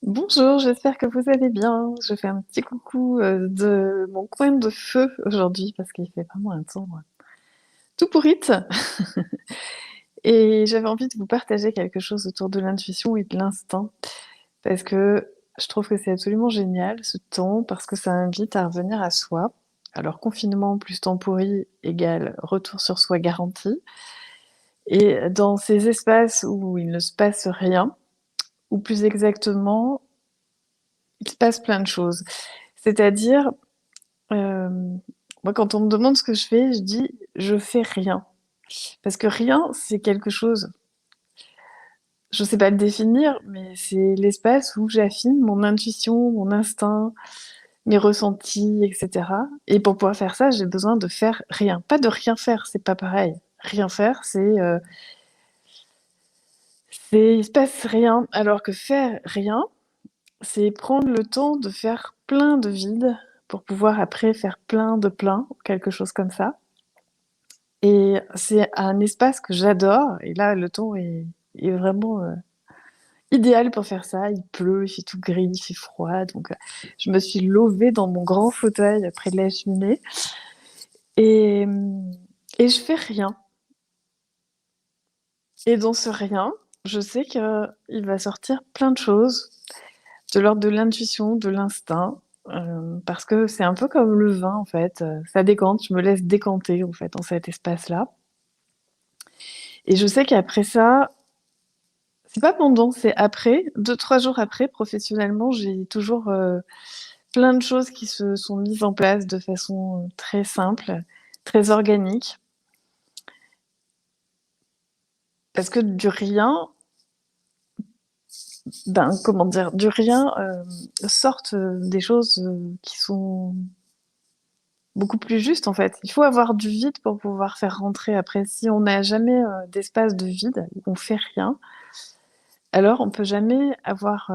Bonjour, j'espère que vous allez bien. Je fais un petit coucou de mon coin de feu aujourd'hui parce qu'il fait vraiment un temps tout pourrite. Et j'avais envie de vous partager quelque chose autour de l'intuition et de l'instinct parce que je trouve que c'est absolument génial ce temps parce que ça invite à revenir à soi. Alors confinement plus temps pourri égale retour sur soi garanti. Et dans ces espaces où il ne se passe rien, ou plus exactement, il se passe plein de choses. C'est-à-dire, moi, quand on me demande ce que je fais, je dis: «Je fais rien». Parce que rien, c'est quelque chose, je sais pas le définir, mais c'est l'espace où j'affine mon intuition, mon instinct, mes ressentis et cetera et pour pouvoir faire ça, j'ai besoin de faire rien. Pas de rien faire, c'est pas pareil. Rien faire, c'est il se passe rien, alors que faire rien, c'est prendre le temps de faire plein de vide pour pouvoir après faire plein de plein, quelque chose comme ça. Et c'est un espace que j'adore et là, le temps est vraiment, idéal pour faire ça. Il pleut, il fait tout gris, il fait froid, donc je me suis levée dans mon grand fauteuil près de la cheminée et et je fais rien et dans ce rien, je sais qu'il va sortir plein de choses de l'ordre de l'intuition, de l'instinct, parce que c'est un peu comme le vin, en fait, ça décante, je me laisse décanter, en fait, dans cet espace-là et je sais qu'après ça, c'est pas pendant, c'est après, 2-3 jours après, professionnellement, j'ai toujours, plein de choses qui se sont mises en place de façon, très simple, très organique. Parce que du rien, ben, comment dire? Du rien, sortent, des choses, qui sont beaucoup plus justes, en fait. Il faut avoir du vide pour pouvoir faire rentrer après. Si on n'a jamais, d'espace de vide, où on fait rien, alors on peut jamais avoir,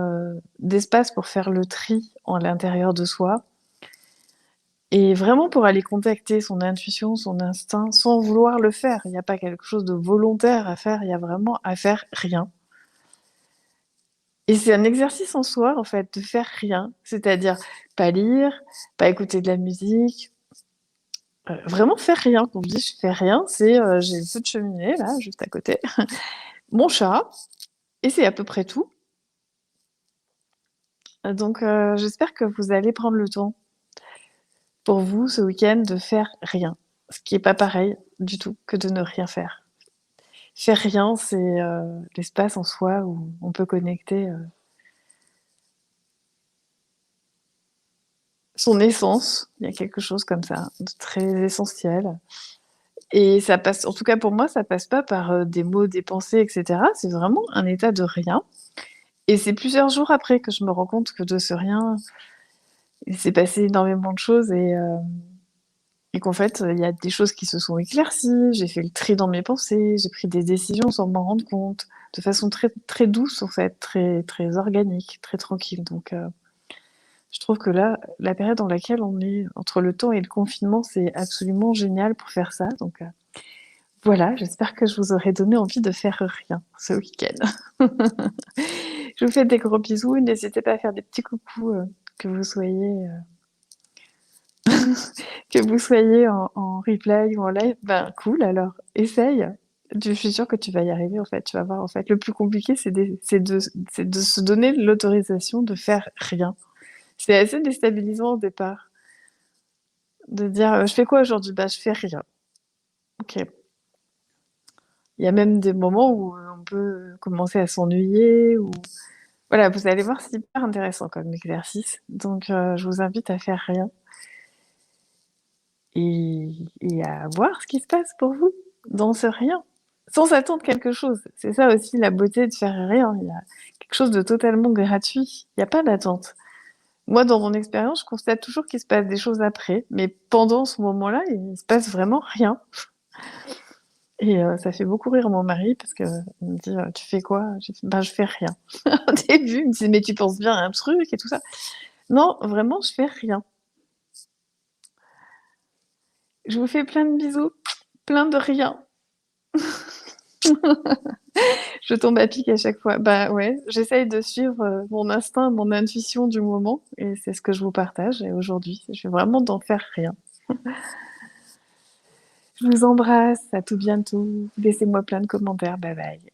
d'espace pour faire le tri en l'intérieur de soi. Et vraiment pour aller contacter son intuition, son instinct, sans vouloir le faire. Il y a pas quelque chose de volontaire à faire, il y a vraiment à faire rien. Et c'est un exercice en soi, en fait, de faire rien. C'est-à-dire pas lire, pas écouter de la musique, vraiment faire rien. Quand je dis: «Je fais rien», c'est, j'ai le feu de cheminée là, juste à côté, mon chat et c'est à peu près tout. Donc j'espère que vous allez prendre le temps pour vous ce week-end de faire rien. Ce qui est pas pareil du tout que de ne rien faire. Faire rien, c'est, l'espace en soi où on peut connecter, son essence. Il y a quelque chose comme ça, de très essentiel et ça passe en tout cas pour moi, ça passe pas par, des mots, des pensées et cetera. C'est vraiment un état de rien et c'est plusieurs jours après que je me rends compte que de ce rien, il s'est passé énormément de choses et qu'en fait, il y a des choses qui se sont éclaircies. J'ai fait le tri dans mes pensées, j'ai pris des décisions sans m'en rendre compte, de façon très très douce en fait, très très organique, très tranquille donc je trouve que là, la période dans laquelle on est, entre le temps et le confinement, c'est absolument génial pour faire ça. Donc, voilà, j'espère que je vous aurai donné envie de faire rien ce week-end. Je vous fais des gros bisous. N'hésitez pas à faire des petits coucous, que vous soyez, que vous soyez en replay ou en live. Ben, cool alors, essaye. Je suis sûre que tu vas y arriver en fait. Tu vas voir en fait, le plus compliqué, c'est de se donner l'autorisation de faire rien. C'est assez déstabilisant au départ. De dire, «Je fais quoi aujourd'hui?» «Bah, je fais rien». OK. Il y a même des moments où, on peut commencer à s'ennuyer ou voilà, vous allez voir, c'est hyper intéressant comme exercice. Donc, je vous invite à faire rien et à voir ce qui se passe pour vous dans ce rien, sans attendre quelque chose. C'est ça aussi la beauté de faire rien. Il y a quelque chose de totalement gratuit. Il y a pas d'attente. Moi, dans mon expérience, je constate toujours qu'il se passe des choses après, mais pendant ce moment-là, il se passe vraiment rien. Et ça fait beaucoup rire mon mari parce qu'il me dit: «Tu fais quoi?» J'ai fait: «Bah, je fais rien». Au début, il me dit: «Mais tu penses bien à un truc et tout ça». Non, vraiment, je fais rien. Je vous fais plein de bisous, plein de rien. Je tombe à pic à chaque fois. Bah, ouais, j'essaye de suivre, mon instinct, mon intuition du moment et c'est ce que je vous partage et aujourd'hui, je vais vraiment d'en faire rien. Je vous embrasse, à tout bientôt. Laissez-moi plein de commentaires. Bye bye.